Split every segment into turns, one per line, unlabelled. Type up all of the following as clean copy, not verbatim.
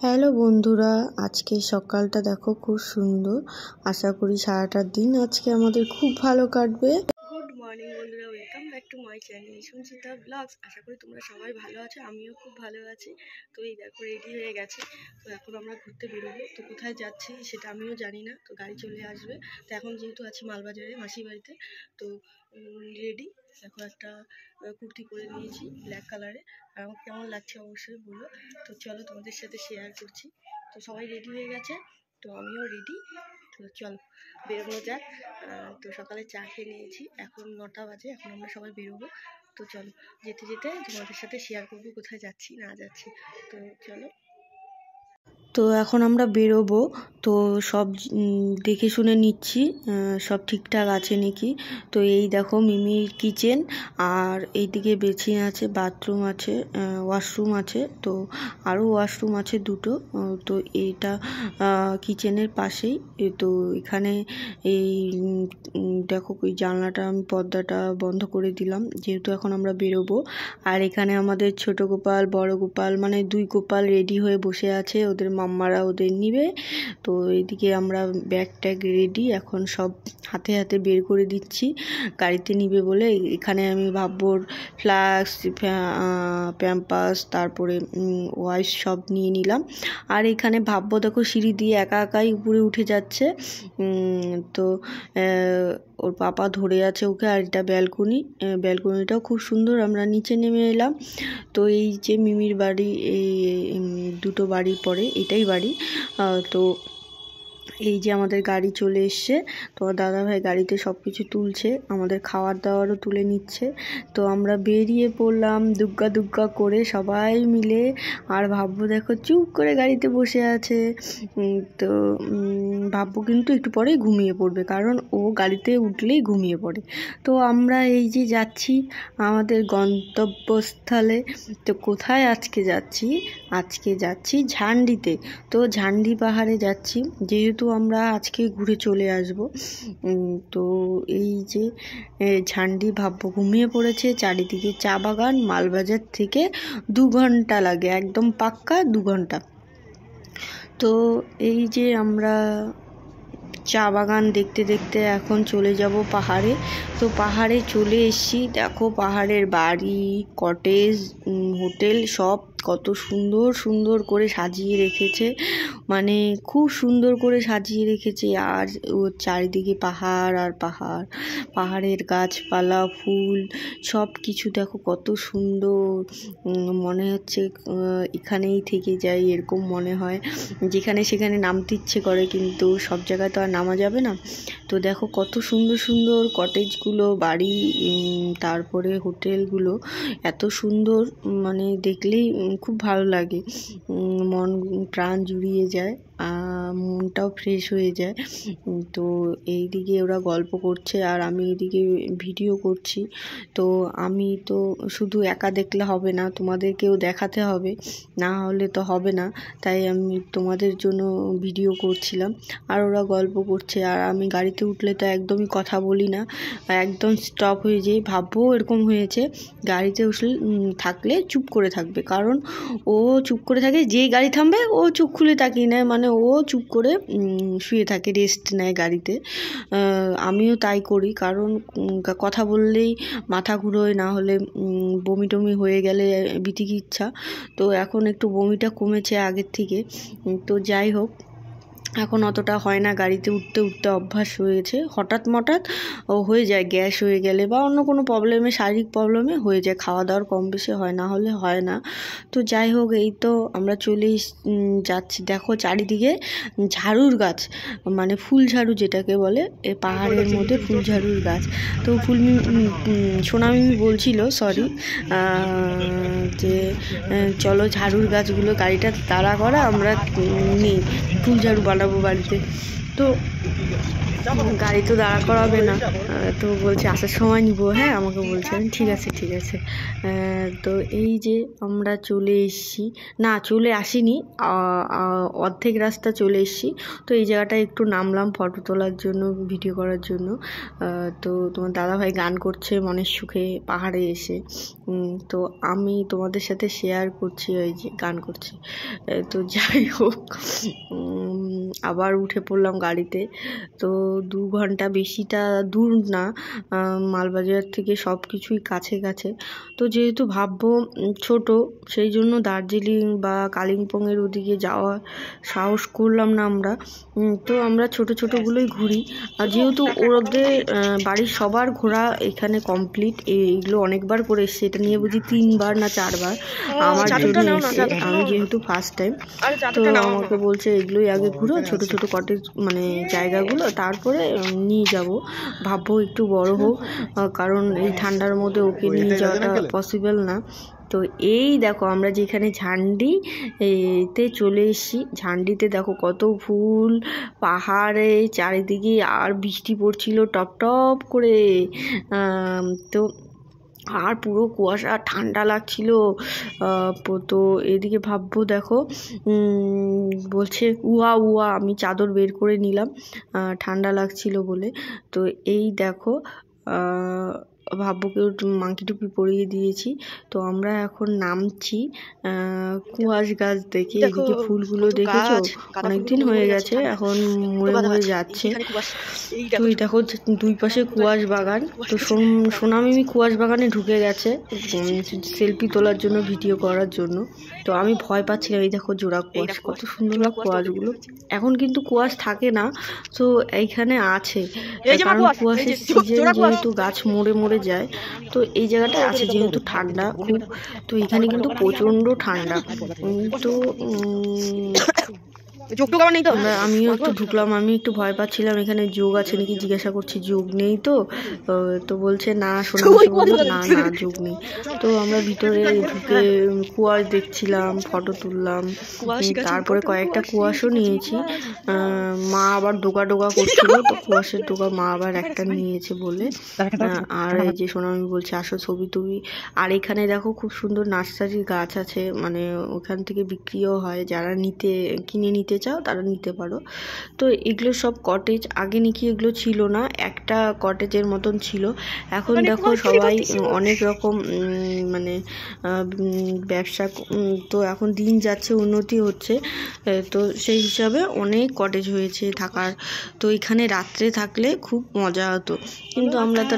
Hello বন্ধুরা, আজকে সকালটা দেখো খুব সুন্দর। আশা করি সারাটা দিন আজকে আমাদের খুব ভালো কাটবে।
গুড মর্নিং বন্ধুরা, welcome back to my channel Sanchita blogs. আশা করি তোমরা সবাই ভালো আছো, আমিও খুব ভালো আছি। তো এই দেখো রেডি হয়ে গেছে। তো এখন আমরা ঘুরতে বেরোবো। তো কোথায় যাচ্ছি সেটা আমিও জানি না, তো গাড়ি চলে আসবে। তো এখন যেহেতু আছি মালবাজারে মাসির বাড়িতে, তো রেডি। দেখো একটা কুর্তি পরে নিয়েছি ব্ল্যাক কালারে, আর আমার কেমন লাগছে অবশ্যই বলো। তো চলো তোমাদের সাথে শেয়ার করছি। তো সবাই রেডি হয়ে গেছে, তো আমিও রেডি। তো চলো বেরোনো যাক। তো সকালে চা খেয়ে নিয়েছি, এখন 9টা বাজে, এখন আমরা সবাই বেরোবো। তো চলো যেতে যেতে তোমাদের সাথে শেয়ার করবো কোথায় যাচ্ছি না যাচ্ছি। তো চলো।
তো এখন আমরা বেরোবো, তো সব দেখে শুনে নিচ্ছি সব ঠিকঠাক আছে নাকি। তো এই দেখো মিমির কিচেন, আর এইদিকে বেসিন আছে, বাথরুম আছে, ওয়াশরুম আছে, তো আরও ওয়াশরুম আছে দুটো। তো এইটা কিচেনের পাশেই। তো এখানে এই দেখো ওই জানলাটা আমি পর্দাটা বন্ধ করে দিলাম, যেহেতু এখন আমরা বেরোবো। আর এখানে আমাদের ছোট গোপাল বড় গোপাল মানে দুই গোপাল রেডি হয়ে বসে আছে, ওদের মাম্মারা ওদের নিবে। তো এইদিকে আমরা ব্যাগ ট্যাগ রেডি, এখন সব হাতে হাতে বের করে দিচ্ছি গাড়িতে নিবে বলে। এখানে আমি ভাব্বর ফ্লাস্ক, প্যাম্পাস, তারপরে ওয়াইস সব নিয়ে নিলাম। আর এখানে ভাব্য দেখো সিঁড়ি দিয়ে একা একাই উপরে উঠে যাচ্ছে। তো ওর পাপা ধরে আছে ওকে। আর এটা ব্যালকনিটাও খুব সুন্দর। আমরা নিচে নেমে এলাম। তো এই যে মিমির বাড়ি, এই দুটো বাড়ির পরে এটাই বাড়ি। তো এই যে আমাদের গাড়ি চলে এসছে। তো দাদাভাই গাড়িতে সব কিছু তুলছে, আমাদের খাওয়ার দাওয়ারও তুলে নিচ্ছে। তো আমরা বেরিয়ে পড়লাম দুগ্গা দুগ্গা করে সবাই মিলে। আর ভাব্য দেখো চুপ করে গাড়িতে বসে আছে। তো ভাব্য কিন্তু একটু পরেই ঘুমিয়ে পড়বে, কারণ ও গাড়িতে উঠলেই ঘুমিয়ে পড়ে। তো আমরা এই যে যাচ্ছি আমাদের গন্তব্যস্থলে। তো কোথায় আজকে যাচ্ছি ঝান্ডিতে। তো ঝান্ডি পাহাড়ে যাচ্ছি, যেহেতু আমরা আজকে ঘুরে চলে আসব। তো এই যে ঝান্ডি ভাব্য ঘুমিয়ে পড়েছে। চারিদিকে চা বাগান, মালবাজার থেকে 2 ঘন্টা লাগে, একদম পাক্কা 2 ঘন্টা। তো এই যে আমরা চা বাগান দেখতে দেখতে এখন চলে যাব পাহাড়ে। তো পাহাড়ে চলে এসেছি, দেখো পাহাড়ের বাড়ি, কটেজ, হোটেল সব কত সুন্দর সুন্দর করে সাজিয়ে রেখেছে, মানে খুব সুন্দর করে সাজিয়ে রেখেছে। আর ওর চারিদিকে পাহাড় আর পাহাড়, পাহাড়ের গাছপালা, ফুল, সব কিছু দেখো কত সুন্দর। মনে হচ্ছে এখানেই থেকে যাই, এরকম মনে হয়। যেখানে সেখানে নামতে ইচ্ছে করে, কিন্তু সব জায়গায় তো আর নামা যাবে না। তো দেখো কত সুন্দর সুন্দর কটেজগুলো, বাড়ি, তারপরে হোটেলগুলো এত সুন্দর, মানে দেখলেই খুব ভালো লাগে, মন প্রাণ জুড়িয়ে যায়, মনটাও ফ্রেশ হয়ে যায়। তো এইদিকে ওরা গল্প করছে আর আমি এইদিকে ভিডিও করছি। তো আমি তো শুধু একা দেখলে হবে না, তোমাদেরকেও দেখাতে হবে, না হলে তো হবে না। তাই আমি তোমাদের জন্য ভিডিও করছিলাম, আর ওরা গল্প করছে। আর আমি গাড়িতে উঠলে তো একদমই কথা বলি না, একদম স্টপ হয়ে যাই। ভাববো এরকম হয়েছে, গাড়িতে উঠলে থাকলে চুপ করে থাকবে, কারণ ও চুপ করে থাকে, যেই গাড়ি থামবে ও চোখ খুলে তাকিয়ে নেয়, মানে ও চুপ করে শুয়ে থাকে, রেস্ট নেয় গাড়িতে। আমিও তাই করি, কারণ কথা বললেই মাথা ঘুরোয়, না হলে বমি টমি হয়ে গেলে বিতিকিচ্ছা। তো এখন একটু বমিটা কমেছে আগের থেকে। তো যাই হোক, এখন অতটা হয় না, গাড়িতে উঠতে উঠতে অভ্যাস হয়েছে। হঠাৎ হয়ে যায়, গ্যাস হয়ে গেলে বা অন্য কোনো প্রবলেমে, শারীরিক প্রবলেমে হয়ে যায়, খাওয়া দাওয়ার কম বেশি হয়, না হলে হয় না। তো যাই হোক, এই তো আমরা চলেই যাচ্ছি। দেখো চারিদিকে ঝাড়ুর গাছ, মানে ফুল ঝাড়ু যেটাকে বলে, এ পাহাড়ের মধ্যে ফুল ঝাড়ুর গাছ। তো সোনামিমি বলছিল, সরি, যে চলো ঝাড়ুর গাছগুলো গাড়িটা তাড়া করা, আমরা নিই ফুল ঝাড়ু বানাবো বাড়িতে। তো গাড়ি তো দাঁড়া করাবে না, তো বলছে আসার সময় নিব। হ্যাঁ আমাকে বলছে, ঠিক আছে ঠিক আছে। তো এই যে আমরা চলে এসেছি, না চলে আসিনি, অর্ধেক রাস্তা চলে এসেছি। তো এই জায়গাটায় একটু নামলাম ফটো তোলার জন্য, ভিডিও করার জন্য। তো তোমার দাদাভাই গান করছে মনের সুখে পাহাড়ে এসে। তো আমি তোমাদের সাথে শেয়ার করছি, ওই যে গান করছি। তো যাই হোক, আবার উঠে পড়লাম গাড়িতে। তো 2 ঘন্টা, বেশিটা দূর না, মালবাজার থেকে সব কিছুই কাছে কাছে। তো যেহেতু ভাববো ছোট, সেই জন্য দার্জিলিং বা কালিম্পংয়ের ওদিকে যাওয়ার সাহস করলাম না আমরা। তো আমরা ছোট ছোটোগুলোই ঘুরি। আর যেহেতু ওদের বাড়ির সবার ঘোরা এখানে কমপ্লিট, এইগুলো অনেকবার করে এসছে, এটা নিয়ে বুঝি 3 বার না 4 বার আমার জন্য এসছে। আমি যেহেতু ফার্স্ট টাইম, তো আমাকে বলছে এগুলোই আগে ঘুরো, ছোট ছোট কটেজ মানে জায়গাগুলো, তারপরে নিয়ে যাব। ভাববো একটু বড় হোক, কারণ এই ঠান্ডার মধ্যে ওকে নিয়ে যাওয়াটা পসিবল না। তো এই দেখো আমরা যেখানে ঝান্ডি তে চলে এসেছি। ঝান্ডিতে দেখো কত ফুল, পাহাড়ে চারিদিকে, আর বৃষ্টি পড়ছিল টপ টপ করে। তো আর পুরো কুয়াশা, ঠান্ডা লাগছিল। তো এদিকে ভাববো দেখো বলছে উয়া উয়া, আমি চাদর বের করে নিলাম ঠান্ডা লাগছিল বলে। তো এই দেখো ভাব্যকে মাংকি টুপি পরিয়ে দিয়েছি। তো আমরা এখন নামছি কুয়াশ গাছ দেখে। এদিকে ফুলগুলো দেখেছো, অনেকদিন হয়ে গেছে, এখন মরে মরে যাচ্ছে। তো এই দেখো 2 পাশে কুয়াশ বাগান। তো সোনামিমি কুয়াশ বাগানে ঢুকে গেছে সেলফি তোলার জন্য, ভিডিও করার জন্য। তো আমি ভয় পাচ্ছিলাম। এই দেখো জোড়া কুয়াশ, কত সুন্দর লাগে কুয়াশগুলো। এখন কিন্তু কুয়াশ থাকে না, তো এইখানে আছে, কারণ কুয়াশের সিজন যেহেতু গাছ মরে মরে যায়। তো এই জায়গাটা আছে যেহেতু ঠান্ডা খুব, তো এখানে কিন্তু প্রচন্ড ঠান্ডা। তো আমিও একটু ঢুকলাম, আমি একটু ভয় পাচ্ছিলাম এখানে যোগ আছে নাকি জিজ্ঞাসা করছি, যোগ নেই তো। তো বলছে না, শোনা না না যোগ নেই। তো আমরা ভিতরে ঢুকে কুয়াশ দেখছিলাম, ফটো তুললাম, তারপরে কয়েকটা কুয়াশও নিয়েছি। মা আবার ডোকা ডোকা করছিল, তো কুয়াশের ডোকা মা আবার একটা নিয়েছে বলে। আর এই যে সোনামি বলছে আসো ছবি তুলি। আর এখানে দেখো খুব সুন্দর নার্সারির গাছ আছে, মানে ওখান থেকে বিক্রিও হয়, যারা কিনে নিতে চাও তারা নিতে পারো। তো এগুলো সব কটেজ, আগে নাকি এগুলো ছিল না, একটা কটেজের মতন ছিল। এখন দেখো সবাই অনেক রকম মানে ব্যবসা, তো এখন দিন যাচ্ছে, উন্নতি হচ্ছে, তো সেই হিসাবে অনেক কটেজ হয়েছে থাকার। তো এখানে রাত্রে থাকলে খুব মজা হতো, কিন্তু আমরা তো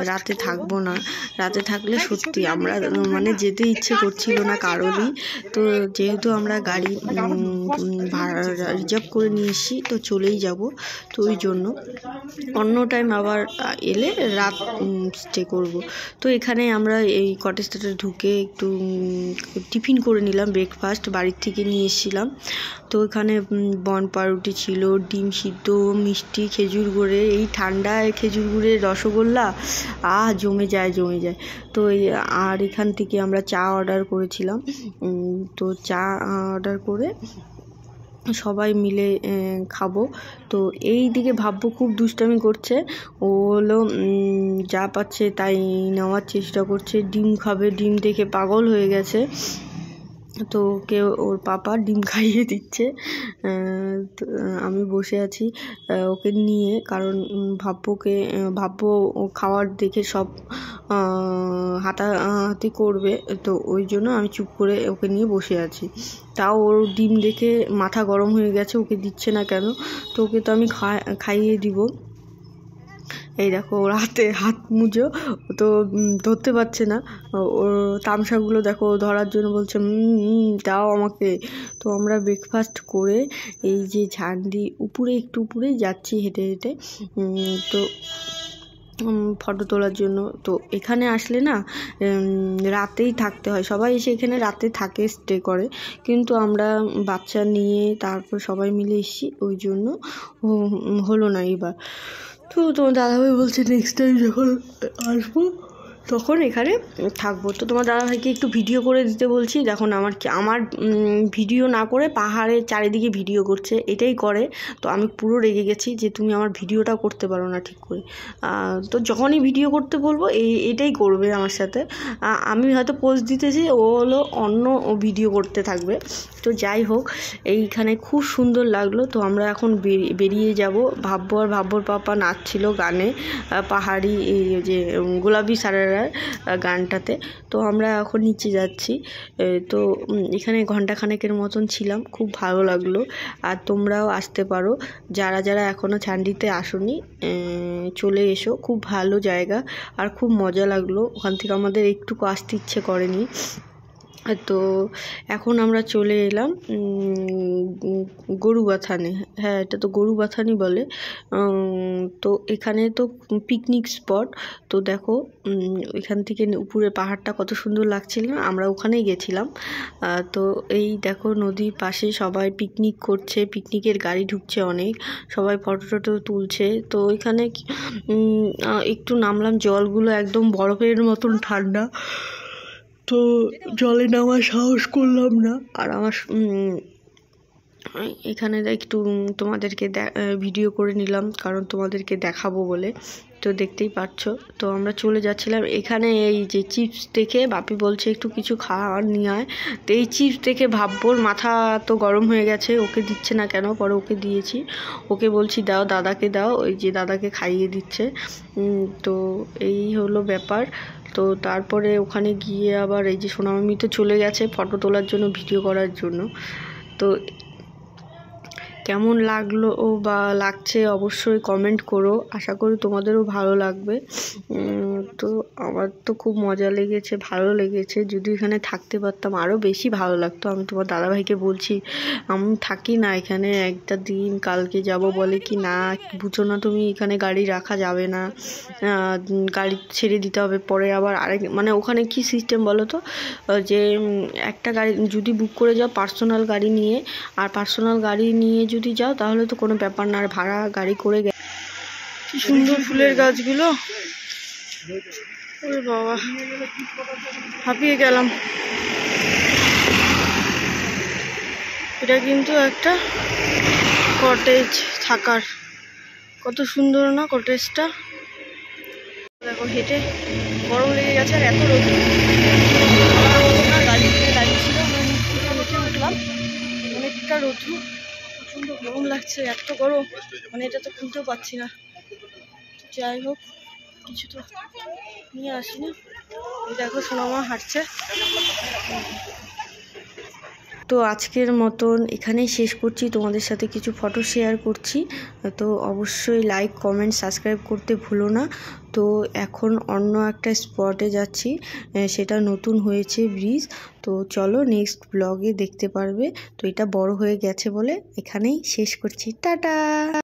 রাতে থাকবো না। রাতে থাকলে সত্যি আমরা মানে যেতে ইচ্ছে করছিল না কারোরই। তো যেহেতু আমরা গাড়ি ভাড়া রিজার্ভ করে নিয়ে এসেছি, তো চলেই যাব। তো ওই জন্য অন্য টাইম আবার এলে রাত স্টে করব। তো এখানে আমরা এই কটেজটাতে ঢুকে একটু টিফিন করে নিলাম, ব্রেকফাস্ট বাড়ির থেকে নিয়ে এসেছিলাম। তো এখানে বন পাউরুটি ছিল, ডিম সিদ্ধ, মিষ্টি, খেজুর গুড়ে, এই ঠান্ডায় খেজুর গুড়ের রসগোল্লা জমে যায় জমে যায়। তো আর এখান থেকে আমরা চা অর্ডার করেছিলাম। তো চা অর্ডার করে সবাই মিলে খাবো। তো এই দিকে ভাববো খুব দুষ্টামি করছে, ও হলো যা পাচ্ছে তাই নেওয়ার চেষ্টা করছে। ডিম খাবে, ডিম দেখে পাগল হয়ে গেছে। তো ওকে ওর পাপা ডিম খাইয়ে দিচ্ছে। আমি বসে আছি ওকে নিয়ে, কারণ ভাববো ও খাওয়ার দেখে সব হাতাহাতি করবে, তো ওই জন্য আমি চুপ করে ওকে নিয়ে বসে আছি। তাও ওর ডিম দেখে মাথা গরম হয়ে গেছে, ওকে দিচ্ছে না কেন। তো ওকে তো আমি খাইয়ে দিব। এই দেখো ওর হাতে হাত মুজো, তো ধরতে পারছে না। ওর তামসাগুলো দেখো ধরার জন্য বলছে দাও আমাকে। তো আমরা ব্রেকফাস্ট করে এই যে ঝান্ডি একটু উপরে যাচ্ছি হেঁটে হেঁটে, তো ফটো তোলার জন্য। তো এখানে আসলে না রাতেই থাকতে হয়, সবাই এসে এখানে রাতে থাকে, স্টে করে, কিন্তু আমরা বাচ্চা নিয়ে তারপর সবাই মিলে এসেছি, ওই জন্য হলো না এবার। তো তোমার দাদাভাই বলছে নেক্সট টাইম যখন আসবো তখন এখানে থাকবো। তো তোমার দাদাভাইকে একটু ভিডিও করে দিতে বলছি। দেখুন আমার ভিডিও না করে পাহাড়ের চারিদিকে ভিডিও করছে, এটাই করে। তো আমি পুরো রেগে গেছি যে তুমি আমার ভিডিওটা করতে পারো না ঠিক করে। তো যখনই ভিডিও করতে বলবো এটাই করবে আমার সাথে। আমি হয়তো পোজ দিতেছি, ও হলো অন্য ভিডিও করতে থাকবে। তো যাই হোক, এইখানে খুব সুন্দর লাগলো। তো আমরা এখন বেরিয়ে যাব। ভাব্বর পাপা নাচছিল গানে, পাহাড়ি এই যে গোলাপি সারারার গানটাতে। তো আমরা এখন নিচে যাচ্ছি। তো এখানে ঘন্টাখানেকের মতন ছিলাম, খুব ভালো লাগলো। আর তোমরাও আসতে পারো, যারা যারা এখনও চান্ডিতে আসোনি চলে এসো, খুব ভালো জায়গা আর খুব মজা লাগলো। ওখান থেকে আমাদের একটুকু আসতে ইচ্ছে করেনি। তো এখন আমরা চলে এলাম গরুবাথানে। হ্যাঁ, এটা তো গরুবাথানি বলে। তো এখানে তো পিকনিক স্পট। তো দেখো এখান থেকে উপরে পাহাড়টা কত সুন্দর লাগছিল না, আমরা ওখানেই গেছিলাম। তো এই দেখো নদীর পাশে সবাই পিকনিক করছে, পিকনিকের গাড়ি ঢুকছে অনেক, সবাই ফটো টটো তুলছে। তো এখানে একটু নামলাম, জলগুলো একদম বরফের মতন ঠান্ডা। তো জলে নামার সাহস করলাম না। আর আমার এখানে একটু তোমাদেরকে ভিডিও করে নিলাম, কারণ তোমাদেরকে দেখাবো বলে। তো দেখতেই পাচ্ছ। তো আমরা চলে যাচ্ছিলাম। এখানে এই যে চিপস দেখে বাপি বলছে একটু কিছু খাওয়ার নিয়ে আয়। তো এই চিপস দেখে ভাব্বর মাথা তো গরম হয়ে গেছে, ওকে দিচ্ছে না কেন, পরে ওকে দিয়েছি। ওকে বলছি দাও, দাদাকে দাও, ওই যে দাদাকে খাইয়ে দিচ্ছে। তো এই হলো ব্যাপার। তো তারপরে ওখানে গিয়ে আবার এই যে সোনামামি তো চলে গেছে ফটো তোলার জন্য, ভিডিও করার জন্য। তো কেমন লাগলো বা লাগছে অবশ্যই কমেন্ট করো, আশা করি তোমাদেরও ভালো লাগবে। তো আমার তো খুব মজা লেগেছে, ভালো লেগেছে। যদি এখানে থাকতে পারতাম আরও বেশি ভালো লাগতো। আমি তোমার দাদাভাইকে বলছি আমি থাকি না এখানে একটা দিন, কালকে যাব, বলে কি না বুঝো না তুমি, এখানে গাড়ি রাখা যাবে না, গাড়ি ছেড়ে দিতে হবে। পরে আবার মানে ওখানে কি সিস্টেম বলো তো, যে একটা গাড়ি যদি বুক করে যাও পার্সোনাল গাড়ি নিয়ে, আর পার্সোনাল গাড়ি নিয়ে যদি যাও তাহলে তো কোনো ব্যাপার না, আর ভাড়া গাড়ি করে কি সুন্দর ফুলের গাছগুলো। ওরে বাবা, হাঁপিয়ে গেলাম। এটা কিন্তু একটা কটেজ থাকার, কত সুন্দর না কটেজটা। দেখো হেঁটে গরম লেগে গেছে, আর এত রোদ না, গাড়ি থেকে দাঁড়িয়েছিল, আমরা নিচ থেকে হেঁটে উঠলাম, অনেকটা রোদ্রু, প্রচণ্ড গরম লাগছে, এত গরম মানে এটা তো খুলতেও পারছি না। যাই হোক, কিছু তো নিয়ে আসিনি। দেখো সোনামা হাঁটছে। তো আজকের মতন এখানেই শেষ করছি, তোমাদের সাথে কিছু ফটো শেয়ার করছি। তো অবশ্যই লাইক, কমেন্ট, সাবস্ক্রাইব করতে ভুলো না। তো এখন অন্য একটা স্পটে যাচ্ছি, সেটা নতুন হয়েছে ব্রিজ। তো চলো নেক্সট ব্লগে দেখতে পারবে। তো এটা বড় হয়ে গেছে বলে এখানেই শেষ করছি, টাটা।